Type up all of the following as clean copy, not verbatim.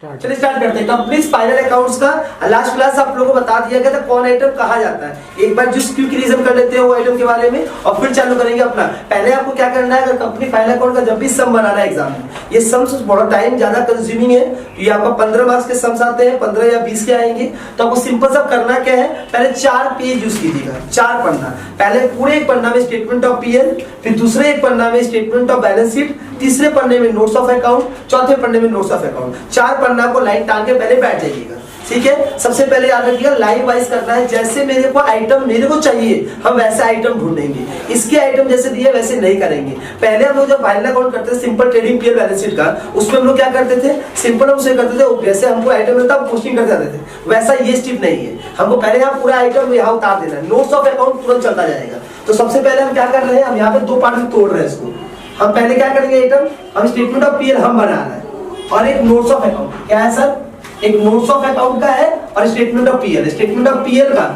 चलिए स्टार्ट करते हैं। कंपनीज फाइनल अकाउंट्स का लास्ट क्लास आप लोगों को बता दिया गया था कौन आइटम कहा जाता है। एक बार जिस क्विक रिवीजन कर लेते हैं वो आइटम के बारे में और फिर चालू करेंगे अपना। पहले आपको क्या करना है, अगर कंपनी फाइनल अकाउंट का जब भी सम बनाना है एग्जाम में, ये सम्स बड़ा टाइम ज्यादा कंज्यूमिंग है, तो ये आपका 15 मार्क्स के सम्स आते हैं, 15 या 20 के आएंगे। तो आपको सिंपल सा करना क्या है, पहले 4 पेज यूज कीजिएगा, 4 पन्ना। पहले पूरे एक पन्ना में स्टेटमेंट ऑफ पीएल, फिर दूसरे एक पन्ना में स्टेटमेंट ऑफ बैलेंस शीट, तीसरे पन्ने में नोट्स ऑफ अकाउंट, चौथे पन्ने में नोट्स ऑफ अकाउंट। 4 पन्ना को लाइन टांग के पहले बैठ जाइएगा, ठीक है। सबसे पहले याद रखिएगा लाइन वाइज करना है, जैसे मेरे को आइटम मेरे को चाहिए हम वैसे आइटम ढूंढेंगे। इसके आइटम जैसे दिए वैसे नहीं करेंगे। पहले हम लोग जब फाइनल अकाउंट करते थे simple trading PL balance sheet का, उसमें हम लोग क्या करते थे, सिंपल हम उसे करते थे, जैसे हमको आइटम मिलता है पोस्टिंग कर जाते थे, वैसा ये स्टेप नहीं है। हमको पहले यहाँ पूरा आइटम यहाँ उतार देना है, नोट्स ऑफ अकाउंट तुरंत चलता जाएगा। तो सबसे पहले हम क्या कर रहे हैं, हम यहाँ पे 2 पार्ट में तोड़ रहे हैं इसको। हम पहले क्या करेंगे, आइटम हम स्टेटमेंट ऑफ पीएल हम बना रहे हैं और एक नोट्स ऑफ अकाउंट। क्या है सर, एक नोट्स ऑफ अकाउंट का है और statement of PL. Statement of PL का,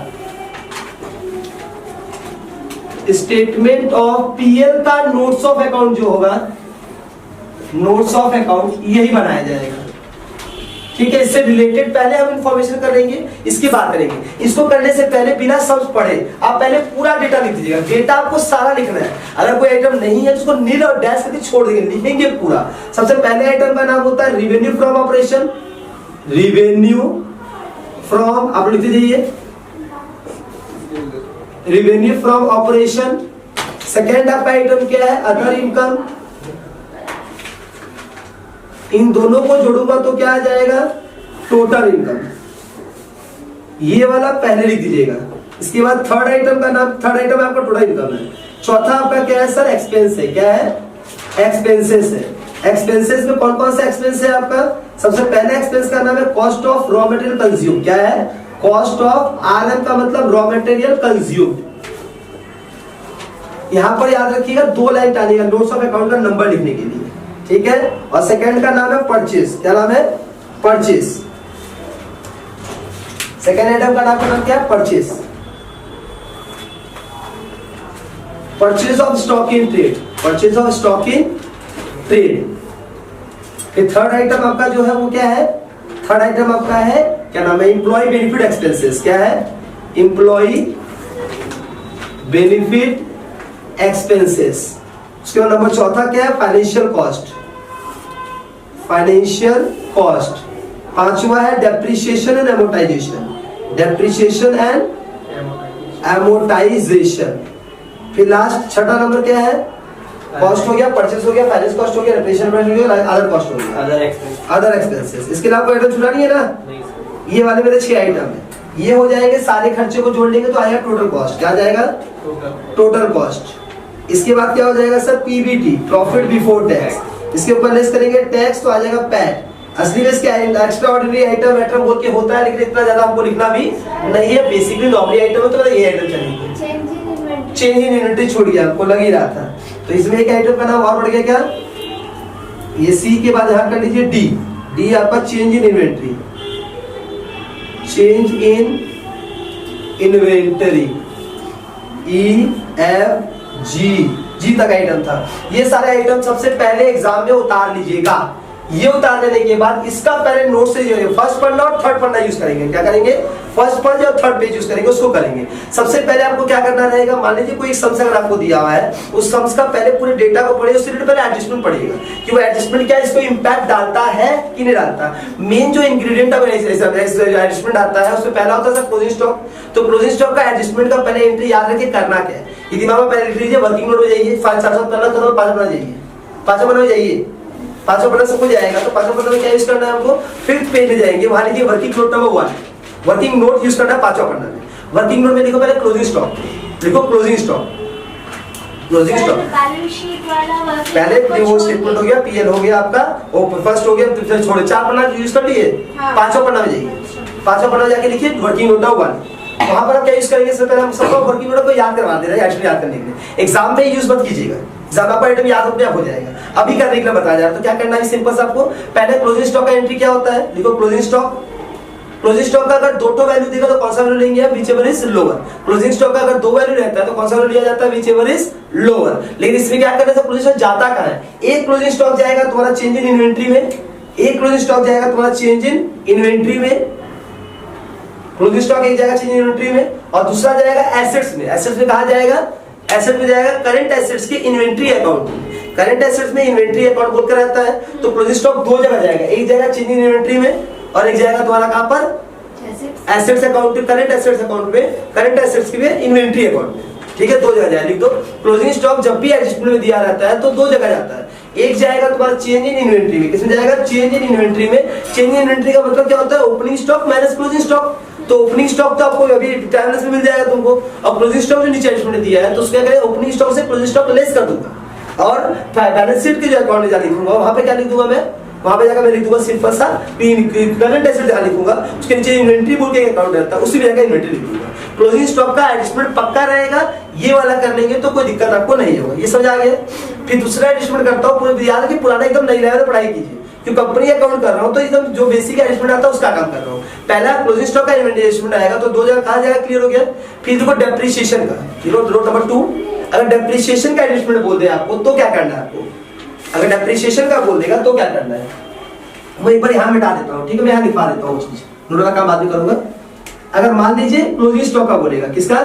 स्टेटमेंट ऑफ पीएल का नोट्स ऑफ अकाउंट जो होगा, नोट्स ऑफ अकाउंट यही बनाया जाएगा, ठीक है। इससे रिलेटेड पहले हम इंफॉर्मेशन करेंगे, इसकी बात करेंगे। इसको करने से पहले बिना सम्स पढ़े आप पहले पूरा डेटा लिख दीजिएगा। डेटा आपको सारा लिखना है, अगर कोई आइटम नहीं है तो उसको नील और डैश करके छोड़ देंगे, लिखेंगे पूरा। सबसे पहले आइटम का नाम होता है revenue from operation, revenue from, आप लिख दीजिए रिवेन्यू फ्रॉम ऑपरेशन। सेकेंड आपका आइटम क्या है, अदर इनकम। इन दोनों को जोड़ूंगा तो क्या आ जाएगा, टोटल इनकम। ये वाला पहले लिख दीजिएगा। इसके बाद थर्ड आइटम का नाम, थर्ड आइटम आपका टोटल इनकम है। चौथा आपका क्या है सर, एक्सपेंस है। क्या है, एक्सपेंसेस है। एक्सपेंसेस में कौन कौन सा एक्सपेंस है आपका, सबसे पहले एक्सपेंस का नाम है cost of raw material consume. क्या है, कॉस्ट ऑफ, आरएम का मतलब रॉ मटेरियल कंज्यूम। यहां पर याद रखिएगा 2 लाइन डालिएगा नोट्स ऑफ अकाउंट का नंबर लिखने के लिए, ठीक है। और सेकंड का नाम है परचेज। क्या नाम है, परचेज। सेकंड आइटम का नाम क्या है, purchase. Purchase of stock in trade, purchase of stock in trade. फिर थर्ड आइटम आपका जो है वो क्या है, थर्ड आइटम आपका है क्या नाम है, एम्प्लॉय बेनिफिट एक्सपेंसेस। क्या है, एम्प्लॉय बेनिफिट एक्सपेंसेस। उसके बाद नंबर चौथा क्या है, फाइनेंशियल कॉस्ट, फाइनेंशियल कॉस्ट। पांचवा है depreciation and amortisation, depreciation and amortisation. फिर लास्ट छठा नंबर क्या है, कॉस्ट हो गया, परचेस हो गया, फाइनेंस कॉस्ट हो गया, डेप्रिसिएशन हो गया, अदर कॉस्ट हो गया, अदर एक्सपेंसेस। इसके अलावा कोई आइटम छूटा नहीं है ना। ये वाले मेरे 6 आइटम है, ये हो जाएंगे। सारे खर्चे को जोड़ लेंगे तो आएगा टोटल कॉस्ट। क्या जाएगा, टोटल कॉस्ट। इसके बाद क्या हो जाएगा sir, PBT, profit before tax. इसके ऊपर लेस करेंगे टैक्स तो आ जाएगा पैट। असली में क्या है, एक्स्ट्रा ऑर्डिनरी आइटम आइटम बोल के होता है, लेकिन इतना ज्यादा हमको लिखना भी नहीं है। बेसिकली नॉर्मली आइटम है तो ये आइटम चलेंगे। चेंज इन इन्वेंटरी छोड़ गया, आपको लग ही रहा था। तो इसमें एक आइटम का नाम और बढ़ गया, क्या, ये सी के बाद यहां कर लीजिए डी। डी आपका change in inventory, change in inventory. E F G तक आइटम था। ये सारे आइटम सबसे पहले एग्जाम में उतार लीजिएगा। ये उतार लेने के बाद इसका पहले नोट से जो है फर्स्ट पन्ना और थर्ड पन्ना यूज करेंगे। क्या करेंगे, फर्स्ट पेज और थर्ड पेज यूज करेंगे, उसको करेंगे। सबसे पहले आपको क्या करना रहेगा, मान लीजिए कोई सम्स अगर आपको दिया हुआ है, उस सम्स का पहले पूरे डेटा को पढ़िए, उससे पहले एडजस्टमेंट पढ़िएगा कि वो एडजस्टमेंट क्या है, इसको इंपैक्ट डालता है कि नहीं डालता। मेन जो इंग्रेडिएंट एडजस्टमेंट आता है उसमें पहला होता है क्लोजिंग स्टॉक। तो क्लोजिंग स्टॉक का एडजस्टमेंट का पहले एंट्री याद रखिए करना क्या है, ये दिमाग में पहले लिख लीजिए। वर्किंग नोट में जाइए, 5 पन्ना करो, 5 पन्ना जाइए, 5 पन्ना में जाइए, 5 पन्ना सब कुछ जाएगा। तो 5 पन्ना में क्या यूज करना है हमको, 5th पेज में जाएंगे, वहां लिखिए working note number 1। Working note use करना है 5 पन्ना में। वर्किंग नोट में लिखो पहले क्लोजिंग स्टॉक, लिखो क्लोजिंग स्टॉक, क्लोजिंग स्टॉक। पहले वो स्टेटमेंट हो गया, पीएल हो गया आपका, वो फर्स्ट हो गया, फिर छोड़े 4 पन्ना यूज कर लिए, 5वां पन्ना में जाइए, 5वां पन्ना जाके लिखिए वर्किंग नोट नंबर 1। वहां पर आप क्या यूज करेंगे, सबसे पहले हम सबको वर्किंग नोट को याद करवा दे रहे हैं, एक्चुअली याद करने के लिए। एग्जाम में यूज मत कीजिएगा, ज्यादा पर आइटम याद अपने आप हो जाएगा। अभी करने के लिए बताया जा रहा है। तो क्या करना है सिंपल सा, आपको पहले क्लोजिंग स्टॉक का एंट्री क्या होता है, लिखो क्लोजिंग स्टॉक। क्लोजिंग स्टॉक का अगर 2 वैल्यू देगा तो कौन सा वैल्यू लेंगे, whichever is lower. Closing stock का अगर 2 वैल्यू रहता है तो कौन सा वैल्यू लिया जाता है, व्हिचएवर इज लोअर। लेकिन इसमें क्या करना है, क्लोजिंग स्टॉक जाता कहां है, एक क्लोजिंग स्टॉक जाएगा तुम्हारा चेंज इन इन्वेंटरी में, एक क्लोजिंग स्टॉक जाएगा तुम्हारा चेंज इन इन्वेंट्री में, क्लोजिंग स्टॉक एक जाएगा चेंज इन इन्वेंट्री में, और दूसरा जाएगा एसेट्स में। एसेट्स में कहा जाएगा, एसेट में जाएगा करंट एसेट्स के इन्वेंट्री अकाउंट में। करंट एसेट्स में इन्वेंट्री अकाउंट बोलकर रहता है, तो क्लोजिंग स्टॉक दो जगह जाएगा, एक जाएगा चेंज इन इन्वेंट्री में और एक जाएगा तुम्हारा कहां पर, assets account, current assets account में, करंट एसेट्स के इन्वेंट्री अकाउंट में। ठीक है, दो जगह जाए, लिख दो। क्लोजिंग स्टॉक जब भी एडजस्टमेंट में दिया रहता है तो दो जगह जाता है, एक जाएगा तुम्हारा चेंज इन इन्वेंट्री में। किसमें जाएगा, चेंज इन इन्वेंट्री में। चेंज इन इन्वेंट्री का मतलब क्या होता है, opening stock minus closing stock. तो ओपनिंग स्टॉक तो आपको अभी टाइमलेस में मिल जाएगा तुमको, और क्लोजिंग स्टॉक जो नीचे एडजस्टमेंट दिया है तो उसका क्या करें, ओपनिंग स्टॉक से क्लोजिंग स्टॉक लेस कर दूंगा, और बैलेंस शीट के जो अकाउंट में जा लिखूंगा वहां पे क्या लिख दूंगा मैं, वहां पे जाकर मैं लिख दूंगा सिंपल सा करंट एसेट जहां लिखूंगा उसके नीचे इन्वेंट्री बोल के एक अकाउंट रहता है, उसी में जाकर इन्वेंट्री लिख दूंगा। क्लोजिंग स्टॉक का एडजस्टमेंट पक्का रहेगा, ये वाला कर लेंगे तो कोई दिक्कत आपको नहीं होगा। ये समझ आ गया। फिर दूसरा एडजस्टमेंट करता हूँ, पूरे याद कि पुराना एकदम नहीं रहेगा तो पढ़ाई कीजिए, क्योंकि कंपनी अकाउंट कर रहा हूँ तो एकदम जो बेसिक एडजस्टमेंट आता है उसका काम कर रहा हूँ। पहला क्लोजिंग स्टॉक का एडजस्टमेंट आएगा तो दो जगह कहा जाएगा, क्लियर हो गया। फिर देखो डेप्रिसिएशन का, रोड नंबर 2, अगर डेप्रिसिएशन का एडजस्टमेंट बोल दे आपको तो क्या करना है आपको, अगर डेप्रिसिएशन का बोल देगा तो क्या करना है, मैं एक बार यहाँ मिटा देता हूँ। ठीक है, मैं यहाँ लिखवा देता हूँ चीज, नोट का काम बाद में करूंगा। अगर मान लीजिए क्लोजिंग स्टॉक का बोलेगा, किसका,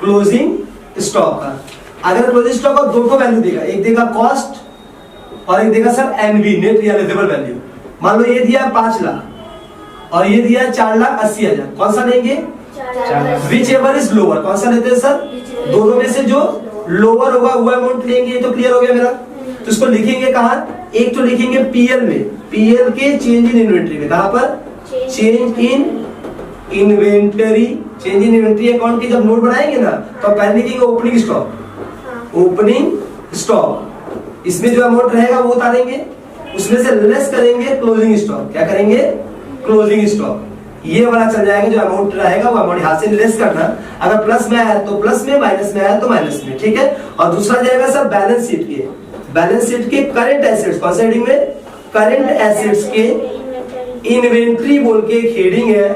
क्लोजिंग स्टॉक का, अगर क्लोजिंग स्टॉक का दो वैल्यू देगा, एक देगा कॉस्ट और एक देगा sir NV, net realisable value. मान लो ये दिया 5 लाख और ये दिया 4,80,000, कौन सा लेंगे, विच एवर इज लोअर, कौन सा लेते हैं सर, दोनों में से जो लोअर होगा वो अमाउंट लेंगे। ये तो क्लियर हो गया मेरा। तो इसको लिखेंगे कहाँ, एक तो लिखेंगे पीएल में, पीएल के चेंज इन इन्वेंट्री में, कहां पर, change in inventory. Change in inventory account की जब नोट बनाएंगे ना तो पहले लिखेंगे ओपनिंग स्टॉक, ओपनिंग स्टॉक, इसमें जो अमाउंट रहेगा वो उतारेंगे, उसमें से लेस करेंगे क्लोजिंग स्टॉक। क्या करेंगे, क्लोजिंग स्टॉक। ये वाला चल जाएगा, जो अमाउंट रहेगा वो अमाउंट यहाँ से लेस करना, अगर प्लस में आया तो प्लस में, माइनस में आया तो माइनस में। ठीक है, और दूसरा जाएगा सर बैलेंस शीट के, बैलेंस शीट के करंट एसेट्स, कौन सा हेडिंग में, करंट एसेट्स के इन्वेंट्री बोल के एक हेडिंग है,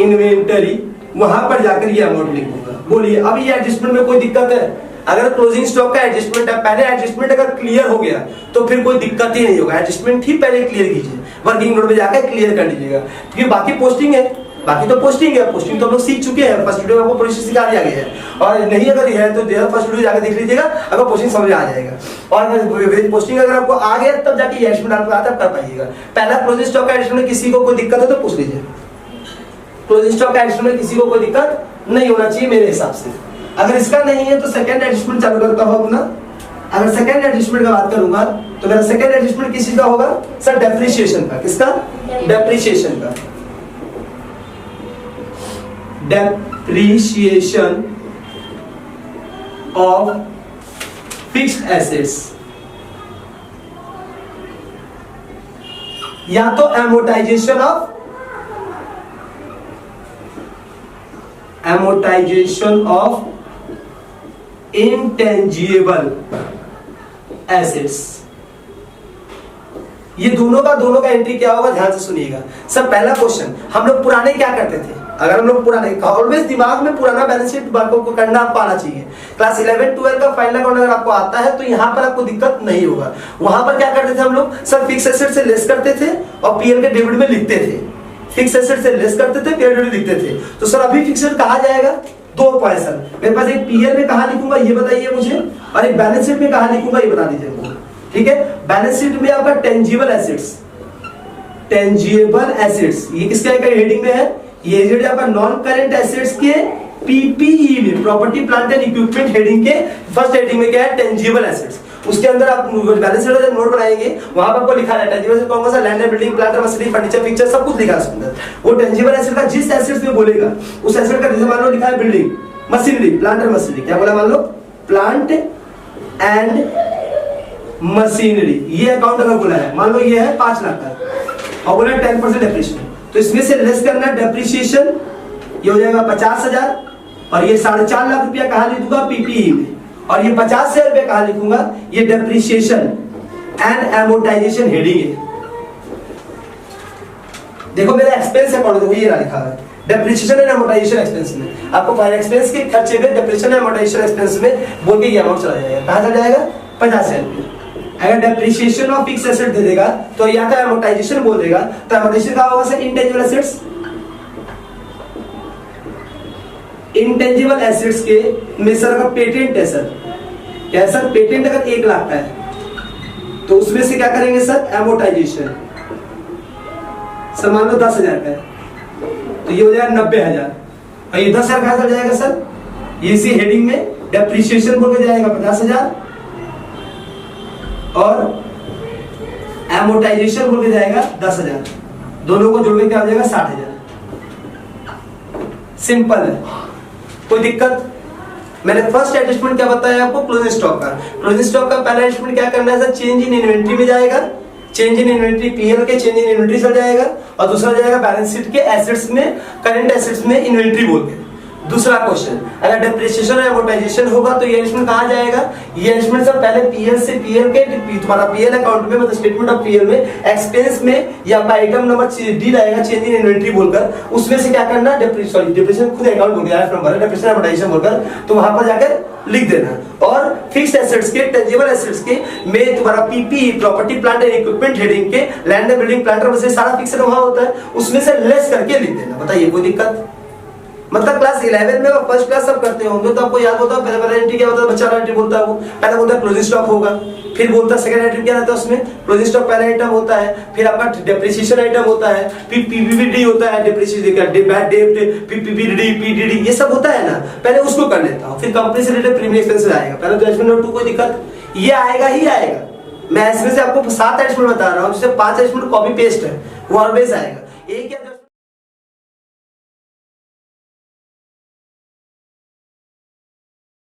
इन्वेंटरी, वहां पर जाकर ये अमाउंट लिखूंगा। बोलिए अब ये एडजस्टमेंट में कोई दिक्कत है, अगर क्लोजिंग स्टॉक का एडजस्टमेंट है, पहले एडजस्टमेंट अगर क्लियर हो गया तो फिर कोई दिक्कत ही नहीं होगा। एडजस्टमेंट ही पहले क्लियर कीजिए, वर्किंग नोट में जाकर क्लियर कर लीजिएगा, क्योंकि बाकी पोस्टिंग है, बाकी तो पोस्टिंग है, पोस्टिंग तो हम लोग सीख चुके हैं, फर्स्ट वीडियो में आपको प्रोसेस सिखा दिया गया है, और नहीं अगर है तो फर्स्ट वीडियो जाकर देख लीजिएगा, अगर पोस्टिंग समझ आ जाएगा। और पोस्टिंग अगर आपको आ गया तब जाके ये एडजस्टमेंट आपको आता कर पाइएगा। पहला क्लोजिंग स्टॉक का एडजस्टमेंट, किसी को कोई दिक्कत हो तो पूछ लीजिए, क्लोजिंग स्टॉक का एडजस्टमेंट किसी को कोई दिक्कत नहीं होना चाहिए मेरे हिसाब से। अगर इसका नहीं है तो सेकंड एडजस्टमेंट चालू करता हूं अपना। अगर सेकंड एडजस्टमेंट का बात करूंगा तो मेरा सेकंड एडजस्टमेंट किसी का होगा सर, डेप्रिसिएशन का। किसका, डेप्रिसिएशन का, डेप्रिसिएशन ऑफ फिक्स्ड एसेट्स, या तो amortisation of, amortization of intangible assets। ये दोनों का एंट्री क्या होगा, ध्यान से सुनिएगा। सर पहला क्वेश्चन, हम लोग पुराने क्या करते थे, अगर हम लोग पुराने, ऑलवेज दिमाग में पुराना बैलेंस शीट को करना आपको आना चाहिए। क्लास 11 12 का फाइनल अकाउंट अगर आपको आता है तो यहाँ पर आपको दिक्कत नहीं होगा। वहां पर क्या करते थे हम लोग, सर फिक्स एसेट से लेस करते थे और पीएल के डेबिट में लिखते थे, फिक्स एसेट से लेस करते थे, पीएल लिखते थे। तो सर अभी फिक्स एसेट कहा जाएगा, दो पॉइंट सर मेरे पास, एक पीएल में कहा लिखूंगा ये बताइए मुझे, और एक बैलेंस शीट में कहा लिखूंगा ये बता दीजिए मुझे। ठीक है, बैलेंस शीट में आपका टेंजिबल एसेट्स, टेंजिबल एसेट्स ये किसका हेडिंग में है, ये जो आपका नॉन करंट एसेट्स के पीपीई में, property plant and equipment heading के फर्स्ट हेडिंग में क्या है, टेंजिबल एसेट्स। उसके अंदर आप बैलेंस शीट का नोट बनाएंगे, वहां पर आपको लिखा रहता है टेंजिबल कौन सा, land and building, plant and machinery, furniture, picture, सब कुछ लिखा है उसके अंदर। वो टेंजिबल एसेट का जिस एसेट्स में बोलेगा उस एसेट का, जैसे मान लो लिखा है building, machinery, plant and machinery, क्या बोला, मान लो प्लांट एंड मशीनरी, ये अकाउंट अगर बोला है, मान लो ये है 5 लाख का और बोला 10% डेप्रिसिएशन, तो इसमें से लेस करना डेप्रिसिएशन, ये हो जाएगा 50,000, और ये 4.5 लाख रुपया कहाँ लिख दूंगा, पीपीई में, और ये 50,000 रुपया कहाँ लिखूंगा, ये डेप्रिसिएशन एंड एमोर्टाइजेशन हेडिंग है। देखो मेरा एक्सपेंस अकाउंट देखो ये लिखा है, डेप्रिसिएशन एंड एमोर्टाइजेशन एक्सपेंस में, आपको फाइनल एक्सपेंस के खर्चे में डेप्रिसिएशन एंड एमोर्टाइजेशन एक्सपेंस में बोल के ये अमाउंट चला जाएगा, कहाँ चला जाएगा, 50,000 रुपया। अगर डेप्रिसिएशन ऑफ फिक्स एसेट दे देगा तो या तो एमोर्टाइजेशन बोल देगा, तो एमोर्टाइजेशन का होगा sir intangible assets. Intangible assets के में सर अगर पेटेंट है सर, क्या सर पेटेंट अगर 1 लाख का है तो उसमें से क्या करेंगे सर एमोर्टाइजेशन। सर मान लो 10,000 का है तो ये हो जाएगा 90,000 और ये 10,000 कहां चल जाएगा सर, ये इसी हेडिंग में डेप्रिसिएशन बोल के जाएगा 50,000 और एमोर्टाइजेशन बोल के जाएगा 10,000, दोनों को जोड़ के क्या हो जाएगा 60,000। सिंपल है, कोई दिक्कत? मैंने फर्स्ट एडजस्टमेंट क्या बताया आपको, क्लोजिंग स्टॉक का। क्लोजिंग स्टॉक का पहला एडजस्टमेंट क्या करना है सर, चेंज इन इन्वेंट्री में जाएगा, चेंज इन इन्वेंट्री पीएल के चेंज इन इन्वेंट्री चल जाएगा, और दूसरा जाएगा बैलेंस शीट के एसेट्स में, करंट एसेट्स में इन्वेंट्री बोल के। दूसरा क्वेश्चन, अगर डेप्रिसिएशन और एमोर्टाइजेशन होगा तो ये एडजस्टमेंट कहां जाएगा, ये एडजस्टमेंट सर पहले पीएल से पीएल के तुम्हारा पीएल अकाउंट में मतलब स्टेटमेंट ऑफ पीएल में एक्सपेंस में या आइटम नंबर डी लाएगा चेंज इन इन्वेंट्री बोलकर, उसमें से क्या करना डेप्रिसिएशन खुद अकाउंट बोल गया नंबर डेप्रिसिएशन एमोर्टाइजेशन बोलकर, तो वहां पर जाकर लिख देना। और फिक्स्ड एसेट्स के टेंजिबल एसेट्स के में तुम्हारा PP property plant and equipment heading के लैंड एंड बिल्डिंग प्लांट में से सारा फिक्स्ड वहां होता है, उसमें से लेस करके लिख देना। बताइए कोई दिक्कत? मतलब क्लास 11 में और फर्स्ट क्लास सब करते होंगे तो आपको याद होता है पहले एंट्री क्या होता है, बच्चा एंट्री बोलता है वो पहले बोलता है क्लोजिंग स्टॉक होगा, फिर बोलता है सेकंड एंट्री क्या रहता है उसमें क्लोजिंग स्टॉक पहला आइटम होता है, फिर आपका डेप्रिसिएशन आइटम होता है, फिर पीपीडी होता है, डेप्रिसिएशन का बैड डेब्ट पीपीडी पीडीडी ये सब होता है ना, पहले उसको कर लेता हूं, फिर कंपनी से रिलेटेड प्रीमियम एक्सपेंसेस आएगा, पहले तो एडजस्टमेंट नोट 2 कोई दिक्कत, ये आएगा ही आएगा। मैं इसमें से आपको 7 एडजस्टमेंट बता रहा हूं, जिससे 5 एडजस्टमेंट कॉपी पेस्ट है, वो ऑलवेज आएगा। एक